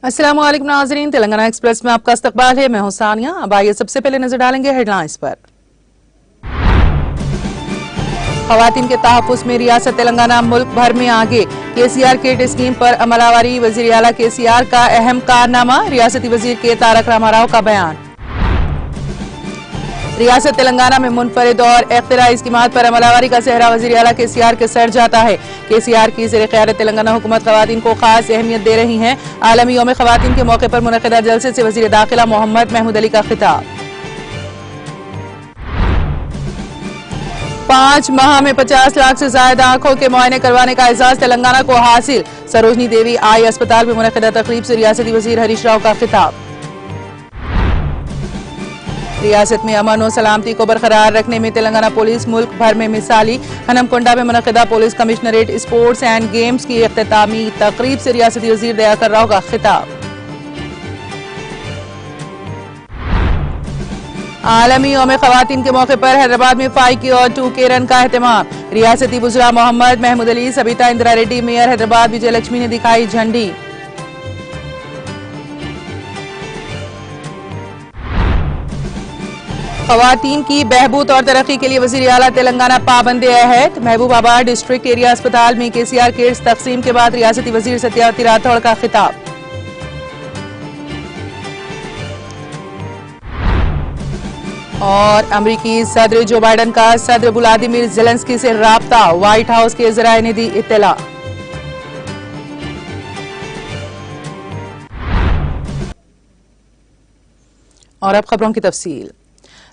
अस्सलाम वालेकुम नाज़रीन, तेलंगाना एक्सप्रेस में आपका इस्तकबाल है। मैं हूं सानिया। अब आइए सबसे पहले नजर डालेंगे हेडलाइंस पर। खवातीन के तहफ़्फ़ुज़ में रियासत तेलंगाना मुल्क भर में आगे। केसीआर किट स्कीम पर अमलावरी, वज़ीर आला केसीआर का अहम कारनामा। रियासती वज़ीर के तारक रामाराव का बयान। रियासत तेलंगाना में मुनफरिद और इख्तिराई स्कीमात पर अमलावरी का सेहरा वज़ीर आला केसीआर के सर जाता है। केसीआर की ज़ेर क़यादत तेलंगाना हुकूमत ख़वातीन को खास अहमियत दे रही है। आलमी यौम ख़वातीन के मौके पर मुनक़िदा जलसे से वज़ीर दाखिला मोहम्मद महमूद अली का खिताब। 5 माह में 50 लाख से ज्यादा आंखों के मुआयने करवाने का एजाज तेलंगाना को हासिल। सरोजनी देवी आई अस्पताल में मुनक़िदा तकरीब से रियासती वज़ीर हरीश राव का खिताब। रियासत में अमन और सलामती को बरकरार रखने में तेलंगाना पुलिस मुल्क भर में मिसाली। हनमकुंडा में मुनक़िदा police commissionerate sports and games की इख्तितामी तकरीब से रियासती वज़ीर दयाकर राव का खिताब। आलमी यौम ख़वातीन के मौके पर हैदराबाद में 5K और 2K रन का एहतमाम। रियासती वज़रा मोहम्मद महमूद अली, सबिता इंदिरा रेड्डी, मेयर हैदराबाद विजय लक्ष्मी ने दिखाई झंडी। ख़वातीन की बहबूद और तरक्की के लिए वज़ीर आला तेलंगाना पाबंद अहद। महबूबाबाद डिस्ट्रिक्ट एरिया अस्पताल में केसीआर किट्स तक़सीम के बाद रियासती वज़ीर सत्यावती राठौड़ का खिताब। और अमरीकी सदर जो बाइडन का सदर व्लादिमीर ज़ेलेंस्की से राब्ता। व्हाइट हाउस के ज़राए ने दी इत्तला। और अब खबरों की तफसील।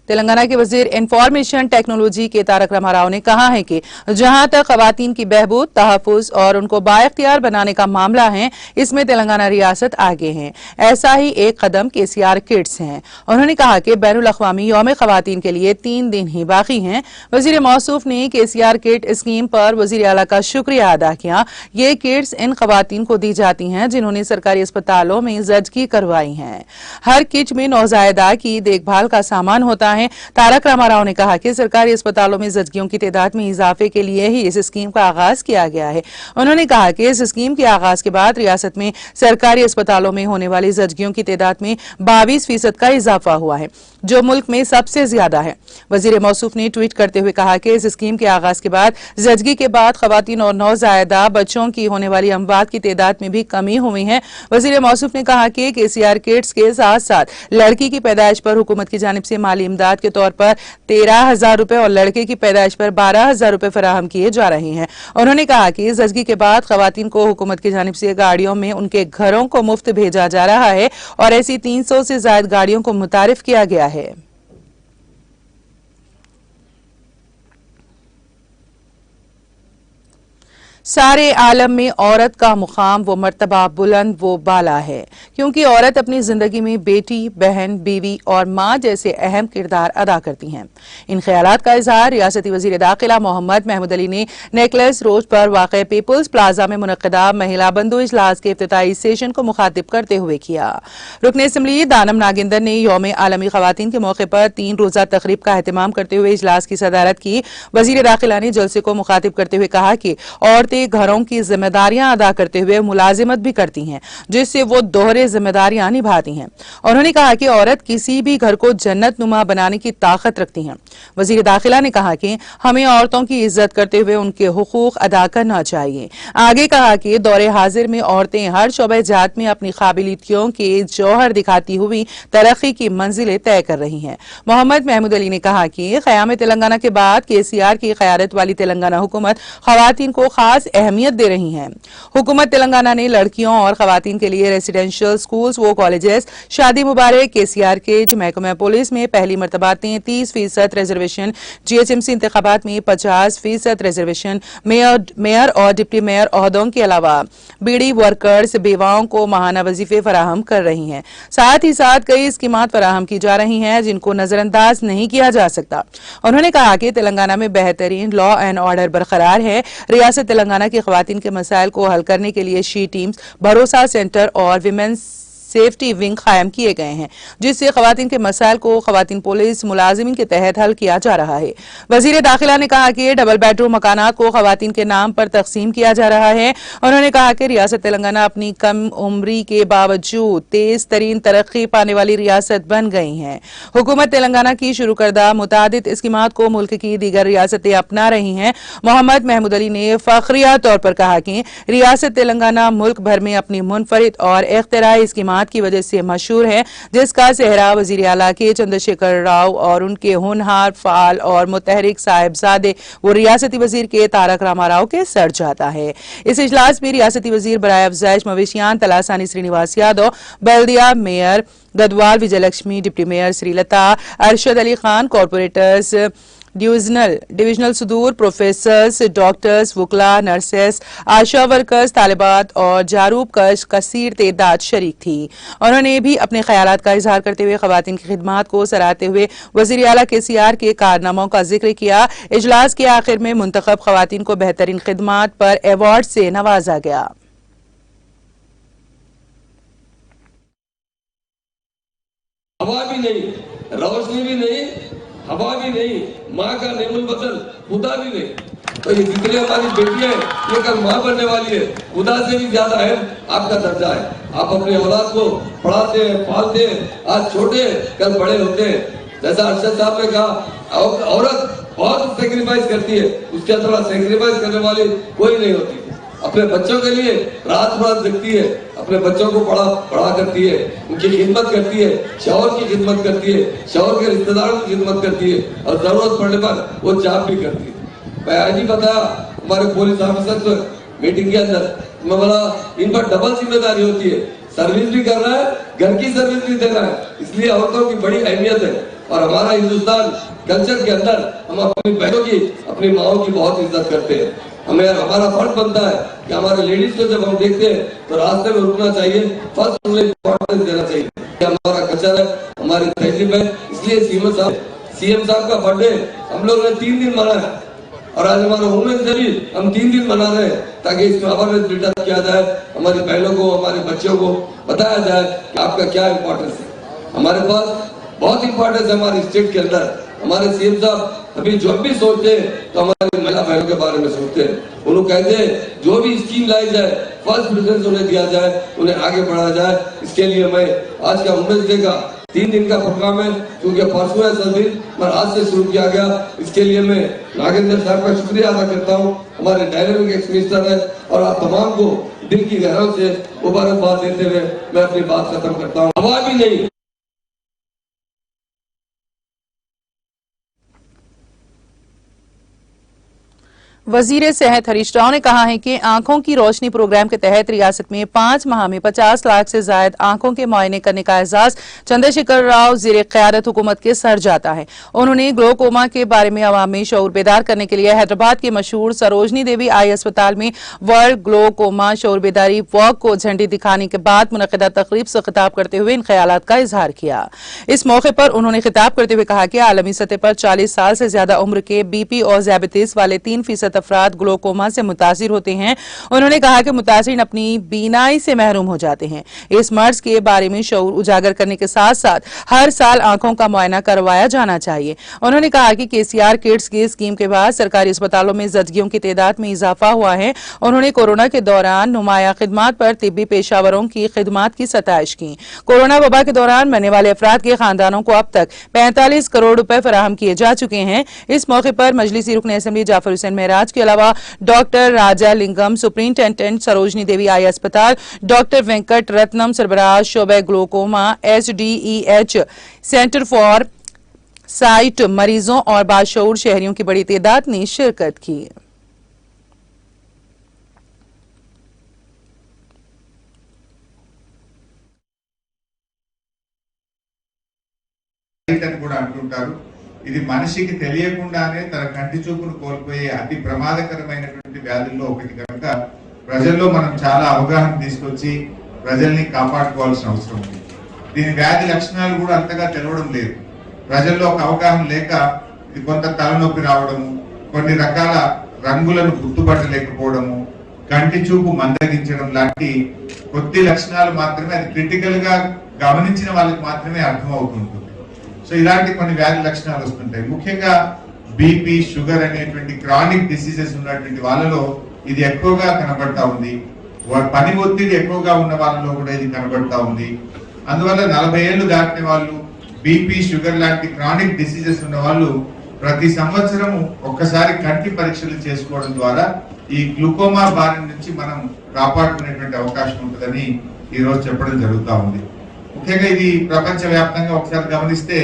तेलंगाना के वजीर इंफॉर्मेशन टेक्नोलॉजी के तारक रामाराव ने कहा है कि जहां तक खवातीन की बहबूद, तहफ़्फ़ुज़ और उनको बाइख्तियार बनाने का मामला है, इसमें तेलंगाना रियासत आगे है। ऐसा ही एक कदम केसीआर किट्स हैं। उन्होंने कहा कि बैनुल अक़वामी यौम ख़वातीन के लिए 3 दिन ही बाकी हैं। वज़ीर मौसूफ ने केसीआर किट स्कीम पर वज़ीर आला का शुक्रिया अदा किया। ये किट्स इन खवातीन को दी जाती हैं जिन्होंने सरकारी अस्पतालों में ज़चगी करवाई हैं। हर किट में नौज़ायदा की देखभाल का सामान होता है। तारक रामाराव ने कहा कि सरकारी अस्पतालों में ज़चगियों की तादाद में इजाफे के लिए ही इस स्कीम का आगाज किया गया है। उन्होंने कहा कि इस स्कीम के आगाज के बाद रियासत में सरकारी अस्पतालों में होने वाली ज़चगियों की तादाद में 22% का इजाफा हुआ है, जो मुल्क में सबसे ज्यादा है। वजीर मौसूफ ने ट्वीट करते हुए कहा कि इस स्कीम के आगाज के बाद ज़चगी के बाद खवातीन और नौज़ायदा बच्चों की होने वाली अमवात की तादाद में भी कमी हुई है। वजीर मौसूफ ने कहा कि केसीआर किट्स के साथ साथ लड़की की पैदाइश पर हुकूमत की जानिब से माली इमदाद के तौर पर 13,000 रुपए और लड़के की पैदाइश पर 12,000 रुपए फराहम किए जा रहे हैं। उन्होंने कहा कि ज़चगी के बाद खवातीन को हुकूमत की जानिब से गाड़ियों में उनके घरों को मुफ्त भेजा जा रहा है और ऐसी 300 से ज्यादा गाड़ियों को मुतारिफ किया गया है। सारे आलम में औरत का मुकाम व मर्तबा बुलंद व बाला है, क्योंकि औरत अपनी जिंदगी में बेटी, बहन, बीवी और माँ जैसे अहम किरदार अदा करती हैं। इन ख्यालात का इजहार रियासती वजीर दाखिला मोहम्मद महमूद अली ने नेकलेस रोड पर वाक़े पीपल्स प्लाजा में मुनक़्क़िदा महिला बंधु इजलास के इफ्तिताई सेशन को मुखातिब करते हुए किया। रुकन असम्बली दानम नागिंदर ने यौम आलमी ख़वातीन के मौके पर 3 रोज़ा तकरीब का एहतमाम करते हुए इजलास की सदारत की। वजीर दाखिला ने जलसे को मुखातिब करते हुए कहा कि औरतें घरों की जिम्मेदारियां अदा करते हुए मुलाजिमत भी करती हैं, जिससे वो दोहरे जिम्मेदारियां निभाती हैं। उन्होंने कहा कि औरत किसी भी घर को जन्नत नुमा बनाने की ताकत रखती हैं। वजीर दाखिला ने कहा कि हमें औरतों की इज्जत करते हुए उनके हुकूक अदा करना चाहिए। आगे कहा कि दौरे हाजिर में औरतें हर शोबे जात में अपनी काबिलियतों के जौहर दिखाती हुई तरक्की की मंजिलें तय कर रही हैं। मोहम्मद महमूद अली ने कहा कि क़याम तेलंगाना के बाद केसीआर की क़यादत वाली तेलंगाना हुकूमत ख़वातीन को खास अहमियत दे रही है। हुकूमत तेलंगाना ने लड़कियों और खवातीन के लिए रेसिडेंशियल स्कूल्स व कॉलेजेस, शादी मुबारक, केसीआर किट, महकमा पुलिस में पहली मरतबा 33% रिजर्वेशन, जीएचएमसी इंतखाबात में 50% रिजर्वेशन, मेयर और डिप्टी मेयर ओहदों के अलावा बीडी वर्कर्स, बेवाओं को माहाना वजीफे फराहम कर रही हैं। साथ ही साथ कई स्कीमात फराहम की जा रही हैं जिनको नजरअंदाज नहीं किया जा सकता। उन्होंने कहा कि तेलंगाना में बेहतरीन लॉ एंड ऑर्डर बरकरार है। रियासत तेलंगाना तेलंगाना की खवातीन के मसाइल को हल करने के लिए शी टीम्स, भरोसा सेंटर और विमेंस सेफ्टी विंग कायम किए गए हैं, जिससे खवातीन के मसाइल को खवातीन पुलिस मुलाजिमीन के तहत हल किया जा रहा है। वजीर दाखिला ने कहा कि डबल बेडरूम मकानात को खवातीन के नाम पर तकसीम किया जा रहा है। उन्होंने कहा कि रियासत तेलंगाना अपनी कम उम्री के बावजूद तेज तरीन तरक्की पाने वाली रियासत बन गई है। हुकूमत तेलंगाना की शुरू करदा मुतादिद स्कीमात को मुल्क की दीगर रियासतें अपना रही हैं। मोहम्मद महमूद अली ने फखरिया तौर पर कहा कि रियासत तेलंगाना मुल्क भर में अपनी मुनफरिद और इख्तिराई स्कीमात की वजह से मशहूर है, जिसका सेहरा वजीर आला के चंद्रशेखर राव और उनके होनहार, फाल और मुतहरिक साहिबजादे वो रियासती वजीर के तारक रामाराव के सर जाता है। इस इजलास में रियासती वजीर बराए अफजाइश मवेशियान तलासानी श्रीनिवास यादव, बल्दिया mayor Gadwal Vijayalakshmi, deputy mayor Sreelatha, Arshad Ali Khan, corporators, divisional सुदूर, प्रोफेसर्स, डॉक्टर्स, वुकला, नर्सेस, आशा वर्कर्स, तालिबात और जारूब कश कसीर तेदाद शरीक थी। उन्होंने भी अपने ख्यालात का इजहार करते हुए खवातीन की खिदमात को सराहते हुए वजीर आला KCR के कारनामों का जिक्र किया। इजलास के आखिर में मुंतखब खवातीन को बेहतरीन खिदमात पर अवार्ड से नवाजा गया। हवा भी नहीं, रोशनी भी नहीं, हवा भी नहीं, माँ का नेमुल बदल खुदा भी नहीं। तो ये जितनी हमारी बेटियां हैं, ये कल माँ बनने वाली है। खुदा से भी ज्यादा है आपका दर्जा है। आप अपने औलाद को पढ़ाते हैं, पालते हैं, आज छोटे कल बड़े होते हैं। जैसा अरशद साहब ने कहा, औरत बहुत सेक्रीफाइस करती है, उसके अलावा सेक्रीफाइस करने वाली कोई नहीं होती। अपने बच्चों के लिए रात रात जगती है, अपने बच्चों को पढ़ा करती है, उनकी खिदमत करती है, शौहर की खिदमत करती है, शौहर के रिश्तेदारों की खिदमत करती है और जरूरत पड़ने पर वो जॉब भी करती है। मैं आज ही बताया हमारे पुलिस ऑफिसर मीटिंग के अंदर, मैं बोला इन पर डबल जिम्मेदारी होती है, सर्विस भी कर रहा है, घर की सर्विस भी दे रहा है, इसलिए औरतों की बड़ी अहमियत है। और हमारा हिंदुस्तान कल्चर के अंदर हम अपनी बहनों की, अपनी माओ की बहुत इज्जत करते हैं। हमें हमारा फर्ज बनता है कि हमारे लेडीज को जब हम देखते हैं तो रास्ते में रुकना चाहिए, फर्स्ट उन्हें इंपॉर्टेंस देना चाहिए। हमारा कल्चर है, हमारी तहजीब है। इसलिए सीएम साहब का बर्थडे हम लोग ने 3 दिन मनाया है और आज हमारा वुमेन्स डे भी हम 3 दिन मना रहे हैं, ताकि इसमें अवेयरनेस बिल्डअप किया जाए, हमारी बहनों को, हमारे बच्चों को बताया जाए कि आपका क्या इम्पोर्टेंस है। हमारे पास बहुत इंपॉर्टेंस है हमारे स्टेट के अंदर। हमारे सीएम साहब अभी जो भी सोचते हैं तो हमारी महिला बहनों के बारे में सोचते हैं। उन्होंने कहते हैं जो भी स्कीम लाई जाए फर्स्ट प्रेफरेंस उन्हें दिया जाए, उन्हें आगे बढ़ाया जाए। इसके लिए मैं आज का वुमेन्स डे का 3 दिन का प्रोग्राम है, क्योंकि परसों है सर दिन पर आज से शुरू किया गया। इसके लिए मैं नागेंद्र साहब का शुक्रिया अदा करता हूँ, हमारे डायनेमिक एक्स मिनिस्टर है, और आप तमाम को दिल की गहराई से मुबारकबाद देते हुए मैं अपनी बात खत्म करता हूँ। हवा भी नहीं। वजीर सेहत हरीश राव ने कहा है कि आंखों की रोशनी प्रोग्राम के तहत रियासत में 5 माह में 50 लाख से ज्यादा आंखों के मुआयने करने का एजाज चंद्रशेखर राव ज़ेरे क़यादत हुकूमत के सर जाता है। उन्होंने ग्लोकोमा के बारे में अवाम में शऊर बेदार करने के लिए हैदराबाद के मशहूर सरोजनी देवी आई अस्पताल में वर्ल्ड ग्लोकोमा शऊर बेदारी वॉक को झंडी दिखाने के बाद मुनक़िदा तकरीब से खिताब करते हुए इन ख्यालात का इजहार किया। इस मौके पर उन्होंने खिताब करते हुए कहा कि आलमी सतह पर 40 साल से ज्यादा उम्र के BP और ज़ायबितीज वाले 3% अफराद ग्लोकोमा से मुतासिर होते हैं। उन्होंने कहा कि मुतासिरीन अपनी बीनाई से महरूम हो जाते हैं। इस मर्ज के बारे में शऊर उजागर करने के साथ साथ हर साल आंखों का मुआयना करवाया जाना चाहिए। उन्होंने कहा कि KCR किड्स की स्कीम के बाद सरकारी अस्पतालों में जदगियों की तादाद में इजाफा हुआ है। उन्होंने कोरोना के दौरान नुमाया खिदमात पर तिब्बी पेशावरों की खिदमात की सताइश की। कोरोना वबा के दौरान मरने वाले अफराद के खानदानों को अब तक 45 करोड़ रुपए फराहम किए जा चुके हैं। इस मौके पर मजलिसी रुकन असेंबली जाफर हुसैन महराज के अलावा doctor Raja Lingam, superintendent Sarojini Devi eye अस्पताल, डॉक्टर वेंकट रत्नम सरबराह शोबे glaucoma SDEH centre for sight मरीजों और बाशऊर शहरियों की बड़ी तादाद ने शिरकत की। ఇది మనిషికి తెలియకుండానే తన కంటి చూపును కోల్పోయే అతి ప్రమాదకరమైనటువంటి వ్యాధుల్లో ఒకటి కనుక ప్రజల్లో మనం చాలా అవగాహన తీసుకొచ్చి ప్రజల్ని కాపాడుకోవాల్సిన అవసరం ఉంది। దీని వ్యాధి లక్షణాలు కూడా అంతగా తెలవడం లేదు, ప్రజల్లో ఒక అవగాహన లేక ఇది కొంత తలనొప్పి రావడము, కొన్ని రకాల రంగులను గుర్తుపట్టలేకపోవడము, కంటి చూపు మందగించడం లాంటి కొద్ది లక్షణాలు మాత్రమే, అది క్రిటికల్ గా గమనించిన వాళ్ళకి మాత్రమే అర్థం అవుతుంటుంది. సో ఇలాంటి కొన్ని వ్యాధి లక్షణాలు వస్తుంటాయి. ముఖ్యంగా బీపీ, షుగర్ అనేటువంటి క్రానిక్ డిసీజెస్ ఉన్నటువంటి వాళ్ళలో ఇది ఎక్కువగా కనబడతా ఉంది. పని ఒత్తిడి ఎక్కువగా ఉన్న వాళ్ళలో కూడా ఇది కనబడతా ఉంది. అందువల్ల 40 ఏళ్ళు దాటిన వాళ్ళు, బీపీ, షుగర్ లాంటి క్రానిక్ డిసీజెస్ ఉన్న వాళ్ళు ప్రతి సంవత్సరం ఒక్కసారి కంటి పరీక్షలు చేసుకోవడం ద్వారా ఈ గ్లూకోమా బారి నుంచి మనం కాపాడుకునేటువంటి అవకాశం ఉంటుందని ఈ రోజు చెప్పడం జరుగుతూ ఉంది. ముఖ్యంగా ఇది ప్రపంచ వ్యాప్తంగా ఒకసారి గమనిస్తే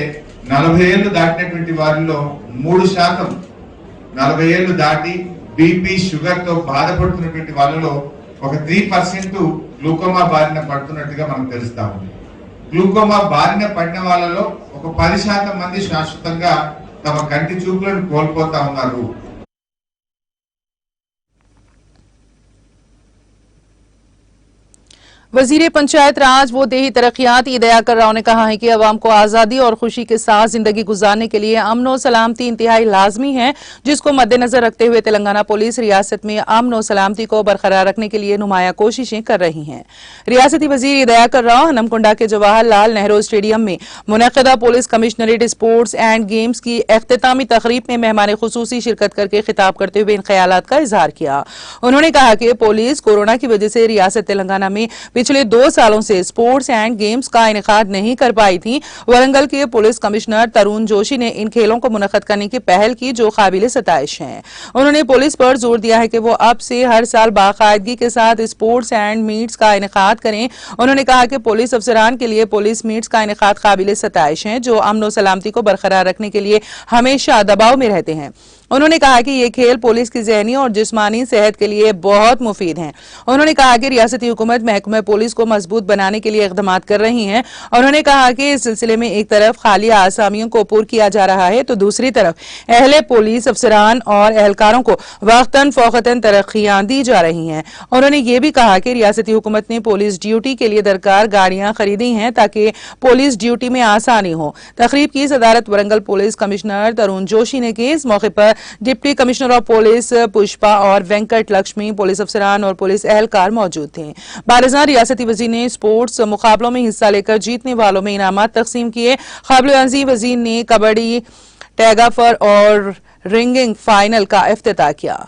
40 ఏళ్ళు దాటినటువంటి వారిలో 3% 40 ఏళ్ళు దాటి బీపీ, షుగర్ తో బాధపడుతున్నటువంటి వాళ్ళలో ఒక 3% గ్లూకోమా బారిన పడుతున్నట్టుగా మనకు తెలుస్తా ఉంది. గ్లూకోమా బారిన పడిన వాళ్ళలో ఒక 10% మంది శాశ్వతంగా తమ కంటి చూపులను కోల్పోతా ఉన్నారు. वजीर पंचायत राज व देही तरक्यात दयाकर राव ने कहा है कि अवाम को आज़ादी और खुशी के साथ जिंदगी गुजारने के लिए अमन और सलामती इंतहाई लाजमी है, जिसको मद्देनजर रखते हुए तेलंगाना पुलिस रियासत में अमन और सलामती को बरकरार रखने के लिए नुमाया कोशिशें कर रही है। रियासती वजीर दयाकर राव हनमकुंडा के जवाहरलाल नेहरू स्टेडियम में मुनक़दा police commissionerate sports and games की इख्तितामी तकरीब में मेहमान खुसूसी शिरकत करके खिताब करते हुए इन ख्यालात का इजहार किया। उन्होंने कहा कि पुलिस कोरोना की वजह से रियासत तेलंगाना में पिछले 2 सालों से स्पोर्ट्स एंड गेम्स का इनेकाद नहीं कर पाई थी। वरंगल के पुलिस कमिश्नर तरुण जोशी ने इन खेलों को मुनक्कद करने की पहल की, जो काबिल सताइश है। उन्होंने पुलिस पर जोर दिया है कि वो अब से हर साल बाकायदगी के साथ स्पोर्ट्स एंड मीट्स का इनेकाद करें। उन्होंने कहा कि पुलिस अफसरान के लिए पुलिस मीट्स का इनेकाद काबिल सताइश है, जो अमन और सलामती को बरकरार रखने के लिए हमेशा दबाव में रहते हैं। उन्होंने कहा कि ये खेल पुलिस की ज़हनी और जिस्मानी सेहत के लिए बहुत मुफीद हैं। उन्होंने कहा कि रियासती हुकूमत महकमे पुलिस को मजबूत बनाने के लिए इक़दाम कर रही है। उन्होंने कहा कि इस सिलसिले में एक तरफ खाली आसामियों को पुर किया जा रहा है, तो दूसरी तरफ अहले पुलिस अफसरान और एहलकारों को वक्तन फ़ौक़तन तरक्कियां दी जा रही हैं। उन्होंने ये भी कहा कि रियासती हुकूमत ने पुलिस ड्यूटी के लिए दरकार गाड़ियां खरीदी हैं, ताकि पुलिस ड्यूटी में आसानी हो। तकरीब की सदारत वरंगल पुलिस कमिश्नर तरुण जोशी ने की। इस मौके पर deputy commissioner of police Pushpa और वेंकट लक्ष्मी, पुलिस अफसरान और पुलिस एहलकार मौजूद थे। बारिज़ां रियासती वजीर ने स्पोर्ट्स मुकाबलों में हिस्सा लेकर जीतने वालों में इनामात तकसीम किए। काबिल-ए-अज़ीम वजीर ने कबड्डी, टैगाफर और रिंगिंग फाइनल का इफ्तिताह किया।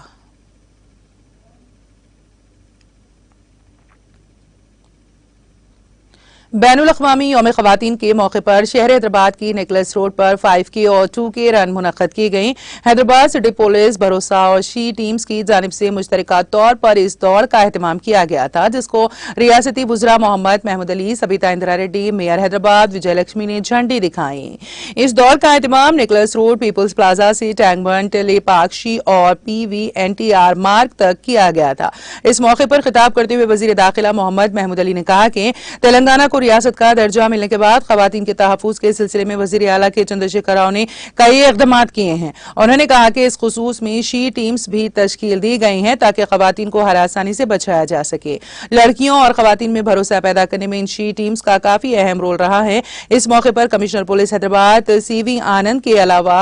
बैनुल-अक़वामी यौम ख़वातीन के मौके पर शहर हैदराबाद की नेकलेस रोड पर 5K और 2K रन मुनक़्क़द की गई। हैदराबाद सिटी पुलिस, भरोसा और शी टीम्स की जानिब से मुश्तरका तौर पर इस दौड़ का एहतमाम किया गया था, जिसको रियासती वज़रा मोहम्मद महमूद अली, सबिता इंदिरा रेड्डी, मेयर हैदराबाद विजय लक्ष्मी ने झंडी दिखाई। इस दौड़ का एहतमाम नेकलेस रोड, पीपल्स प्लाजा से टैंक बंड, लेपाक्षी और PVNTR मार्ग तक किया गया था। इस मौके पर खिताब करते हुए वज़ीर दाखिला मोहम्मद महमूद अली ने कहा कि तेलंगाना को रियासत का दर्जा मिलने के बाद खवातीन के तहफ़्फ़ुज़ के सिलसिले में वज़ीर आला के चंद्रशेखर राव ने कई इक़दाम किए हैं। उन्होंने कहा कि इस खुसूस में शी टीम्स भी तश्कील दी गई हैं, ताकि खवातीन को हरासानी से बचाया जा सके। लड़कियों और खवातीन में भरोसा पैदा करने में इन शी टीम्स का काफी अहम रोल रहा है। इस मौके पर कमिश्नर पुलिस हैदराबाद CV आनंद के अलावा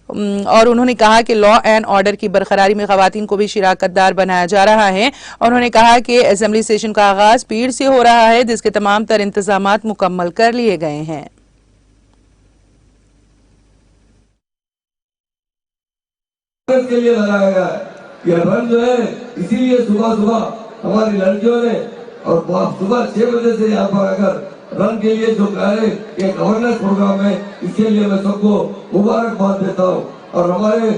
और उन्होंने कहा कि लॉ एंड ऑर्डर की बरकरारी में खवातीन को भी शिराकतदार बनाया जा रहा है। उन्होंने कहा कि असेंबली सेशन का आगाज पीर से हो रहा है, जिसके तमाम तर इंतजामात मुकम्मल कर लिए गए हैं। के लिए लगाया गया है यह रन जो है, इसीलिए सुबह सुबह हमारी लड़कियों ने और सुबह 6 बजे से यहाँ पर आकर रन के लिए जो कह रहे एक अवेयरनेस प्रोग्राम है, इसके लिए मैं सबको मुबारकबाद देता हूँ। और हमारे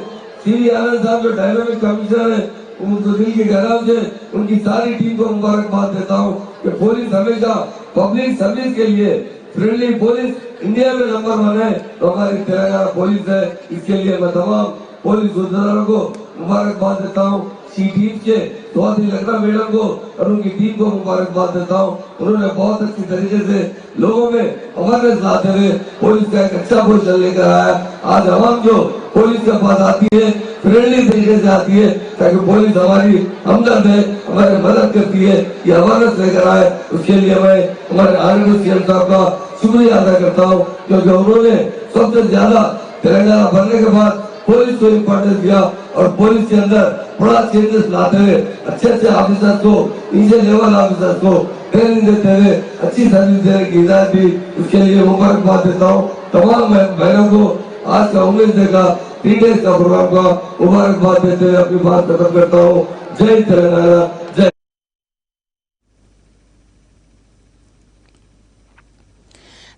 CV आनंद साहब जो डायनामिक कमिश्नर है, उनको दिल की गहराई से उनकी सारी टीम को मुबारकबाद देता हूँ कि पुलिस हमेशा पब्लिक सर्विस के लिए फ्रेंडली पुलिस इंडिया में नंबर 1 है, तो हमारी तेलंगाना पुलिस है। इसके लिए मैं तमाम पुलिस अफसरों को मुबारकबाद देता हूँ। सी टीम के स्वाति लखना मैडम को और उनकी टीम को मुबारकबाद देता हूँ। उन्होंने बहुत अच्छी तरीके से लोगों में अवेयरनेस लाते हुए पुलिस का एक अच्छा पोजीशन लेकर आया। आज आवाम जो पुलिस के पास आती है, फ्रेंडली तरीके से आती है, ताकि पुलिस हमारी हमदर्द है, हमारी मदद करती है, ये अवेयरनेस लेकर आए। उसके लिए मैं हमारे आनंद CM साहब का शुक्रिया अदा करता हूँ, क्योंकि उन्होंने सबसे ज्यादा तेलंगाना बनने के बाद पुलिस को इम्पोर्टेंस दिया और पुलिस के अंदर बड़ा चेंजेस लाते हुए अच्छे ऑफिसर्स को, नीचे लेवल ऑफिसर्स को ट्रेनिंग देते हुए अच्छी सर्विस देने की हिदायत दी। उसके लिए मुबारकबाद देता हूँ तमाम बहनों को। आज का उम्मीद देगा 3 डेज का प्रोग्राम का मुबारकबाद देते हुए अपनी बात खत्म करता हूँ। जय तेलंगाना, जय।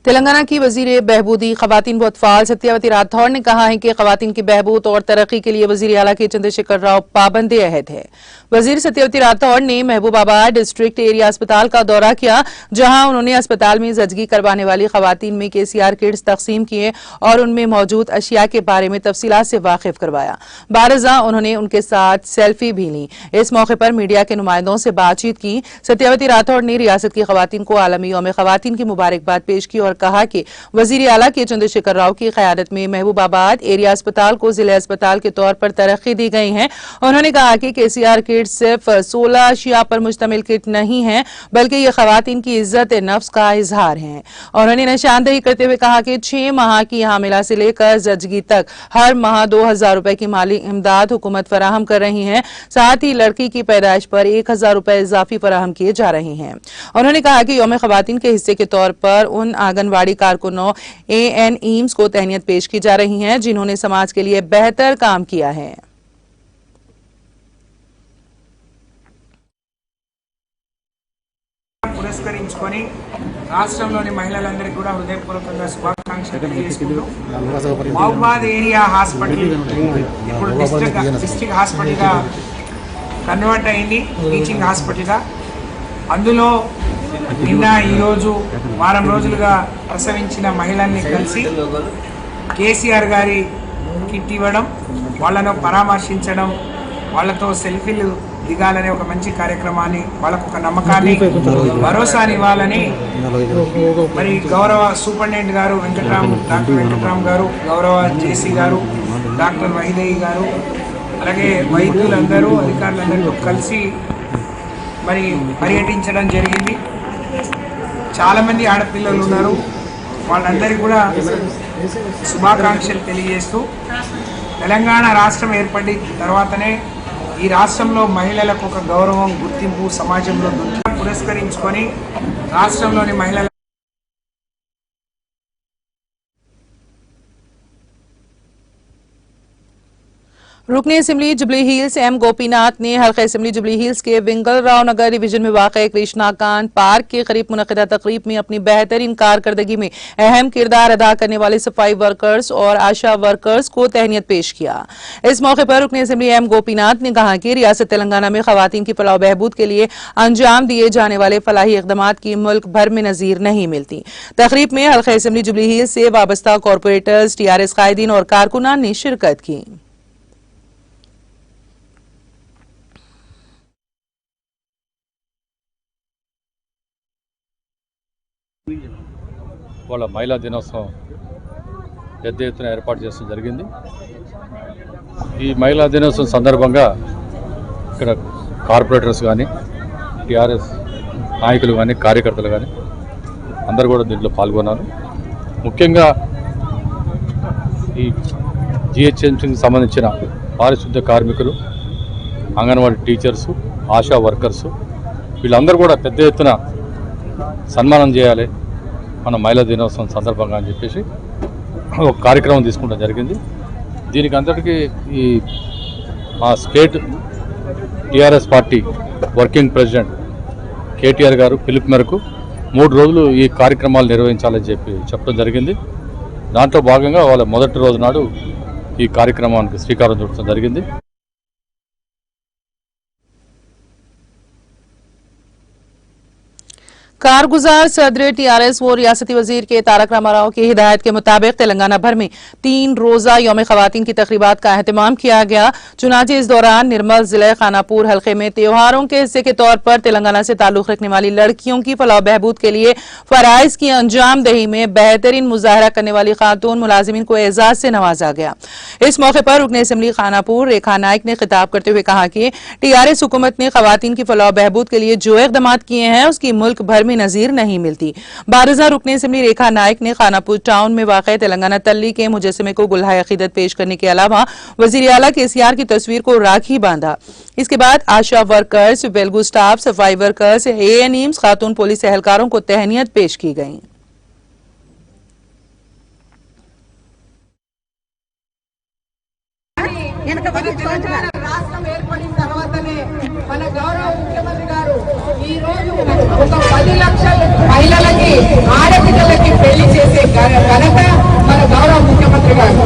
तेलंगाना की वजीर बहबूदी खवातीन व अतफाल सत्यावती राठौड़ ने कहा है कि खवातीन की बहबूद और तरक्की के लिए वजीर आला के चंद्रशेखर राव पाबंद अहद है। वजीर सत्यावती राठौड़ ने महबूबाबाद डिस्ट्रिक्ट एरिया अस्पताल का दौरा किया, जहां उन्होंने अस्पताल में जजगी करवाने वाली खवातीन में केसीआर किट्स तकसीम किए और उनमें मौजूद अशिया के बारे में तफसीलात से वाकिफ करवाया। बारजा उन्होंने उनके साथ सेल्फी भी ली। इस मौके पर मीडिया के नुमाइंदों से बातचीत की। सत्यावती राठौड़ ने रियासत की खवातीन को आलमी यौम खवातीन की मुबारकबाद पेश की और कहा कि वजीर आला के चंद्रशेखर राव की क़यादत में महबूबाबाद एरिया अस्पताल को जिला अस्पताल के तौर पर तरक्की दी गई है। उन्होंने कहा कि केसीआर किट सिर्फ 16 अशिया पर मुश्तमिल किट नहीं है, बल्कि ये खवातीन की इज्जत नफ्स का इजहार है। उन्होंने निशानदेही करते हुए कहा कि 6 माह की हामिला से लेकर जजगी तक हर माह 2000 रुपए की माली इमदाद हुकूमत फराहम कर रही है। साथ ही लड़की की पैदाइश पर 1000 रुपए इजाफी फराहम किए जा रहे हैं। उन्होंने कहा कि यौम खवातीन के हिस्से के तौर पर उन आंगनबाड़ी कारकुनों ANEMs को तहनीत पेश की जा रही है, जिन्होंने समाज के लिए बेहतर काम किया है। పురస్కరించుకొని రాష్ట్రంలోని మహిళలందరికీ కూడా హృదయపూర్వకంగా శుభాకాంక్షలు తెలియజేసుకుంటూ మహబూబాబాద్ ఏరియా హాస్పిటల్ ఇప్పుడు డిస్ట్రిక్ట్ హాస్పిటల్గా కన్వర్ట్ అయింది, టీచింగ్ హాస్పిటల్గా। అందులో నిన్న ఈరోజు వారం రోజులుగా ప్రసవించిన మహిళల్ని కలిసి కేసీఆర్ గారి కిట్ ఇవ్వడం, వాళ్ళను పరామర్శించడం, వాళ్ళతో సెల్ఫీలు దిగాలనే ఒక మంచి కార్యక్రమాన్ని, వాళ్ళకు ఒక నమ్మకాన్ని, భరోసాని ఇవ్వాలని మరి గౌరవ సూపరింటెండెంట్ గారు డాక్టర్ వెంకట్రామ్ గారు, గౌరవ జేసీ గారు, డాక్టర్ వైదేహి గారు, అలాగే వైద్యులందరూ అధికారులందరితో కలిసి మరి పర్యటించడం జరిగింది। చాలామంది ఆడపిల్లలు ఉన్నారు, వాళ్ళందరికీ కూడా శుభాకాంక్షలు తెలియజేస్తూ తెలంగాణ రాష్ట్రం ఏర్పడి తర్వాతనే ఈ రాష్ట్రంలో మహిళలకు ఒక గౌరవం, గుర్తింపు సమాజంలో పురస్కరించుకొని రాష్ట్రంలోని మహిళల रुकने असेंबली जुबली हिल्स एम गोपीनाथ ने हल्का असेंबली जुबली हिल्स के विंगल राव नगर डिवीजन में वाक़ कृष्णाकांत पार्क के करीब मुनक़िदा तकरीब में अपनी बेहतरीन कारकर्दगी में अहम किरदार अदा करने वाले सफाई वर्कर्स और आशा वर्कर्स को तहनीत पेश किया। इस मौके पर रुकने असेंबली एम गोपीनाथ ने कहा कि रियासत तेलंगाना में खवातीन की फलाह बहबूद के लिए अंजाम दिए जाने वाले फलाही इक़दामात की मुल्क भर में नज़ीर नहीं मिलती। तकरीब में हल्का असेंबली जुबली हिल्स से वाबस्ता कॉरपोरेटर्स, TRS कायदीन और कारकुनान ने शिरकत की। వాళ్ళ మహిళా దినోత్సవం పెద్ద ఎత్తున ఏర్పాటు చేస్తూ జరిగింది। ఈ మహిళా దినోత్సవం సందర్భంగా ఇక్కడ కార్పొరేటర్స్ కానీ, TRS నాయకులు కానీ, కార్యకర్తలు కానీ అందరూ కూడా దీంట్లో పాల్గొన్నారు। ముఖ్యంగా ఈ GHMCకి సంబంధించిన పారిశుద్ధ్య కార్మికులు, అంగన్వాడీ టీచర్సు, ఆశా వర్కర్సు వీళ్ళందరూ కూడా పెద్ద ఎత్తున సన్మానం చేయాలి మన మహిళా దినోత్సవం సందర్భంగా అని చెప్పేసి ఒక కార్యక్రమం తీసుకోవడం జరిగింది। దీనికి అంతటికీ ఈ మా state TRS party working president KTR గారు పిలుపు మేరకు 3 రోజులు ఈ కార్యక్రమాలు నిర్వహించాలని చెప్పడం జరిగింది। దాంట్లో భాగంగా వాళ్ళ మొదటి రోజు నాడు ఈ కార్యక్రమానికి శ్రీకారం చుట్టడం జరిగింది। कारगुजार सदर TRS व रियासती वजीर के तारक रामाराव की हिदायत के मुताबिक तेलंगाना भर में 3 रोजा यौम खवातीन की तकरीबात का अहतमाम किया गया। चुनाचे इस दौरान निर्मल जिले खानापुर हल्के में त्योहारों के हिस्से के तौर पर तेलंगाना से ताल्लुक रखने वाली लड़कियों की फलाह बहबूद के लिए फराइज की अंजाम दही में बेहतरीन मुजाहरा करने वाली खातून मुलाजिमीन को एजाज से नवाजा गया। इस मौके पर रुकने असेंबली खानापुर रेखा नाइक ने खिताब करते हुए कहा कि TRS हुकूमत ने खवातीन की फलाह बहबूद के लिए जो इक़दामात किए हैं उसकी मुल्क भर में नजीर नहीं मिलती। बारजा रुकने असेंबली रेखा नायक ने खानापुर टाउन में वाक़ तेलंगाना तल्ली के मुजस्समे को गुलहाए अकीदत पेश करने के अलावा वजीर आला केसीआर की तस्वीर को राखी बांधा। इसके बाद आशा वर्कर्स, वेलगू स्टाफ, सफाई वर्कर्स, एएनएम्स, खातून पुलिस एहलकारों को तहनीत पेश की गई। రాష్ట్రం ఏర్పడిన తర్వాతనే మన గౌరవ ముఖ్యమంత్రి గారు ఈ రోజు ఒక 10 లక్షల మహిళలకి ఆడపిల్లలకి పెళ్లి చేసే ఘనత మన గౌరవ ముఖ్యమంత్రి గారు।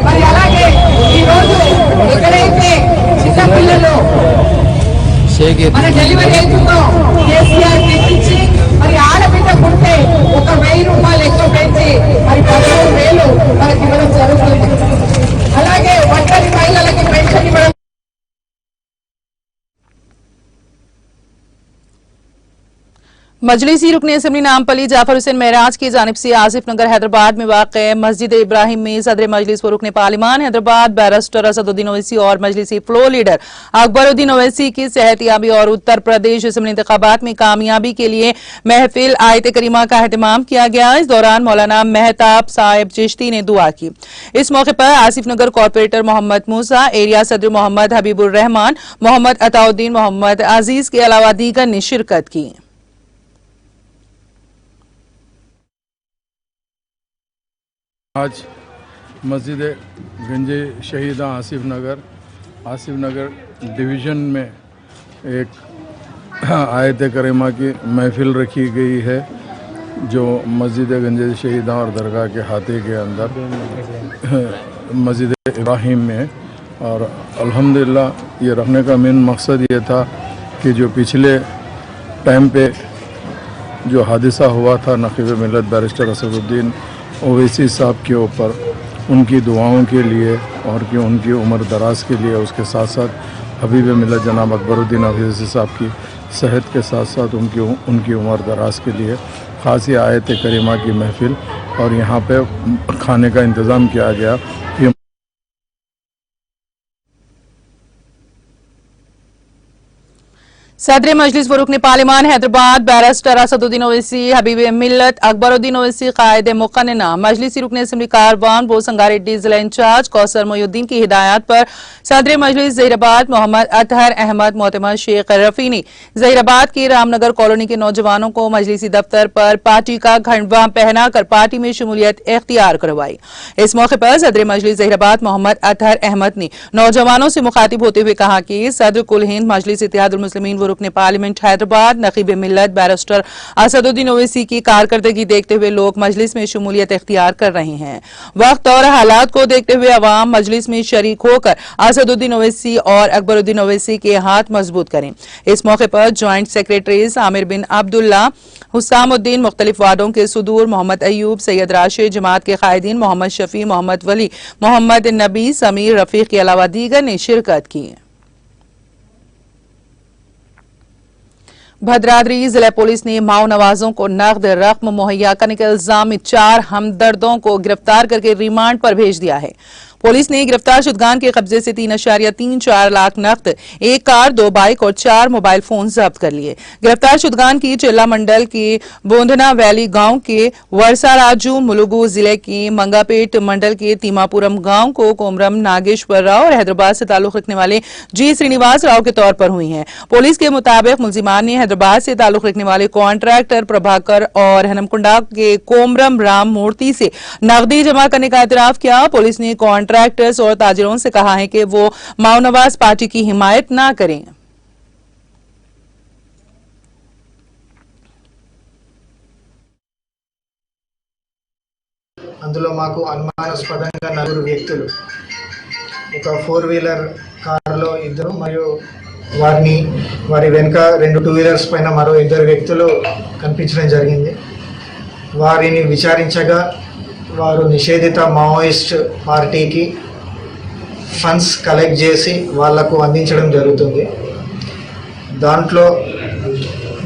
మరి అలాగే ఈ రోజు ఎక్కడైతే చిన్న పిల్లలు మన డెలివరీ అవుతుందో కేసీఆర్ తెప్పించి మరి ఆడపిల్ల పుట్టే ఒక 1000 రూపాయలు ఎక్కువ పెంచి మరి 13,000 మనకి ఇవ్వడం జరుగుతుంది। అలాగే ఒంటరి మహిళలకి పెన్షన్ ఇవ్వడం। मजलिसी रुकने असेंबली नामपली जाफर हुसैन महराज की जानिब से आसिफ नगर हैदराबाद में वाक़ मस्जिद इब्राहिम में सदर मजलिस व रुकने पार्लिमान हैदराबाद बैरिस्टर असदुद्दीन ओवैसी और मजलिसी फ्लोर लीडर अकबरुद्दीन ओवैसी की सेहतियाबी और उत्तर प्रदेश असेंबली इंतखाबात में कामयाबी के लिए महफिल आयत करीमा का एहतमाम किया गया। इस दौरान मौलाना मेहताब साहिब चिश्ती ने दुआ की। इस मौके पर आसिफ नगर कॉर्पोरेटर मोहम्मद मूसा, एरिया सदर मोहम्मद हबीबुर रहमान, मोहम्मद अताउद्दीन, मोहम्मद अजीज के अलावा दीगर ने शिरकत की। आज मस्जिद गंजे शहीदा आसिफ नगर डिवीज़न में एक आयत करीमा की महफिल रखी गई है जो मस्जिद गंजे शहीदा और दरगाह के हाथे के अंदर मस्जिद इब्राहिम में। और अल्हम्दुलिल्लाह ये रखने का मेन मकसद ये था कि जो पिछले टाइम पे जो हादसा हुआ था नक़ीब मिल्लत बैरिस्टर असदुद्दीन ओवैसी साहब के ऊपर, उनकी दुआओं के लिए और कि उनकी उम्र दराज के लिए, उसके साथ साथ हबीब मिल्लत जनाब अकबरुद्दीन ओवैसी साहब की सेहत के साथ साथ उनकी उम्र दराज के लिए ख़ास आयत करीमा की महफिल और यहाँ पे खाने का इंतज़ाम किया गया। सदर मजलिस व रुकने पार्लिमान हैदराबाद बैरिस्टर असदुद्दीन ओवैसी, हबीब मिल्लत अकबरुद्दीन ओवैसी कायदे मुक़न्नना मजलिसी रुकने असेंबली कारवान बोसंगा रेड्डी जिला इंचार्ज कौसर मोयुद्दीन की हिदायत पर सदर मजलिस ज़हीराबाद मोहम्मद अतहर अहमद मोतमद शेख रफ़ी ने ज़हीराबाद के रामनगर कॉलोनी के नौजवानों को मजलिसी दफ्तर पर पार्टी का झंडा पहनाकर पार्टी में शमूलियत इख्तियार करवाई। इस मौके पर सदर मजलिस ज़हीराबाद मोहम्मद अतहर अहमद ने नौजवानों से मुखातिब होते हुए कहा कि सदर कुल हिंद मजलिस इत्तेहादुल मुस्लिमीन रुकने पार्लियामेंट हैदराबाद नक़ीब मिल्लत बैरिस्टर असदुद्दीन ओवैसी की कारकर्दगी देखते हुए लोग मजलिस में शमूलियत इख्तियार कर रहे हैं। वक्त और हालात को देखते हुए अवाम मजलिस में शरीक होकर असदुद्दीन ओवैसी और अकबरुद्दीन ओवैसी के हाथ मजबूत करें। इस मौके पर ज्वाइंट सेक्रेटरीज आमिर बिन अब्दुल्ला, हुसामुद्दीन, मुख्तलिफ वार्डों के सुदूर, मोहम्मद अयूब, सैयद राशिद, जमात के कायदीन, मोहम्मद शफी, मोहम्मद वली, मोहम्मद नबी, समीर रफीक के अलावा दीगर ने शिरकत की। भद्राद्री जिला पुलिस ने माओ नवाजों को नकद रकम मुहैया करने के इल्जाम में 4 हमदर्दों को गिरफ्तार करके रिमांड पर भेज दिया है। पुलिस ने गिरफ्तार शुदगान के कब्जे से 3.34 लाख नकद, 1 कार, 2 बाइक और 4 मोबाइल फोन जब्त कर लिए। गिरफ्तार शुदगान की चिल्ला मंडल के बोंधना वैली गांव के वर्षा राजू, मुलुगु जिले के मंगापेट मंडल के तीमापुरम गांव को कोमरम नागेश्वर राव और हैदराबाद से ताल्लुक रखने वाले जी श्रीनिवास राव के तौर पर हुई हैं। पुलिस के मुताबिक मुलजिमान ने हैदराबाद से ताल्लुक रखने वाले कॉन्ट्रैक्टर प्रभाकर और हनमकुंडा के कोमरम राम मूर्ति से नकदी जमा करने का एतराफ किया। पुलिस ने कॉन्ट्रैक्टर्स और ताजिरों से कहा है कि वो माओ नवाज पार्टी की हिमायत ना करें। అందులో మాకు అనుమానాస్పదంగా 4 వ్యక్తులు ఒక 4-వీలర్ కారులో 2 మరియు వారి వెనుక 2 2-వీలర్స్ పైన మరో 2 వ్యక్తులు కనిపించడం జరిగింది। వారిని విచారించగా వారు నిషేధిత మావోయిస్ట్ పార్టీకి ఫండ్స్ కలెక్ట్ చేసి వాళ్లకు అందించడం జరుగుతుంది। దాంట్లో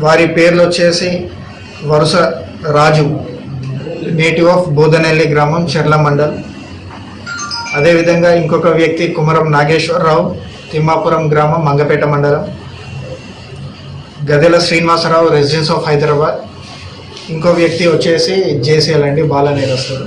వారి పేర్లు వచ్చేసి వరుస రాజు, నేటివ్ ఆఫ్ బోధనెల్లి గ్రామం, చెర్ల మండల్। అదేవిధంగా ఇంకొక వ్యక్తి కుమరం నాగేశ్వరరావు, తిమ్మాపురం గ్రామం, మంగపేట మండలం। గదెల శ్రీనివాసరావు, రెసిడెన్స్ ఆఫ్ హైదరాబాద్, ఇంకో వ్యక్తి వచ్చేసి జేసీఎల్ అండి, బాల నేరస్తుడు.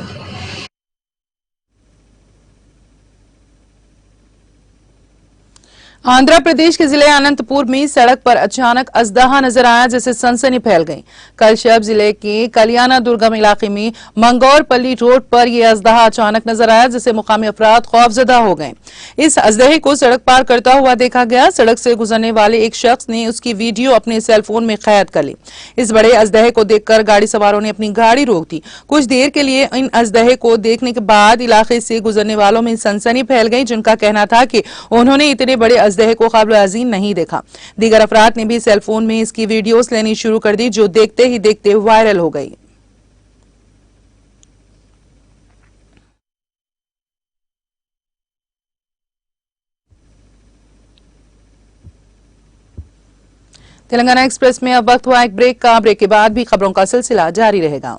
आंध्र प्रदेश के जिले अनंतपुर में सड़क पर अचानक अजदहा नजर आया, जिससे सनसनी फैल गई। कल शब जिले के कलियाना दुर्गम इलाके में मंगौरपल्ली रोड पर यह अजदहा अचानक नजर आया, जिससे मुकामी अफराद खौफजदा हो गए। इस अजदहे को सड़क पार करता हुआ देखा गया। सड़क से गुजरने वाले एक शख्स ने उसकी वीडियो अपने सेलफोन में कैद कर ली। इस बड़े अजदहे को देखकर गाड़ी सवारों ने अपनी गाड़ी रोक दी। कुछ देर के लिए इन अजदहे को देखने के बाद इलाके से गुजरने वालों में सनसनी फैल गई, जिनका कहना था कि उन्होंने इतने बड़े अजदहे को काबिल अजीम नहीं देखा। दीगर अफराद ने भी सेलफोन में इसकी वीडियोस लेनी शुरू कर दी, जो देखते ही देखते वायरल हो गई। तेलंगाना एक्सप्रेस में अब वक्त हुआ एक ब्रेक का। ब्रेक के बाद भी खबरों का सिलसिला जारी रहेगा।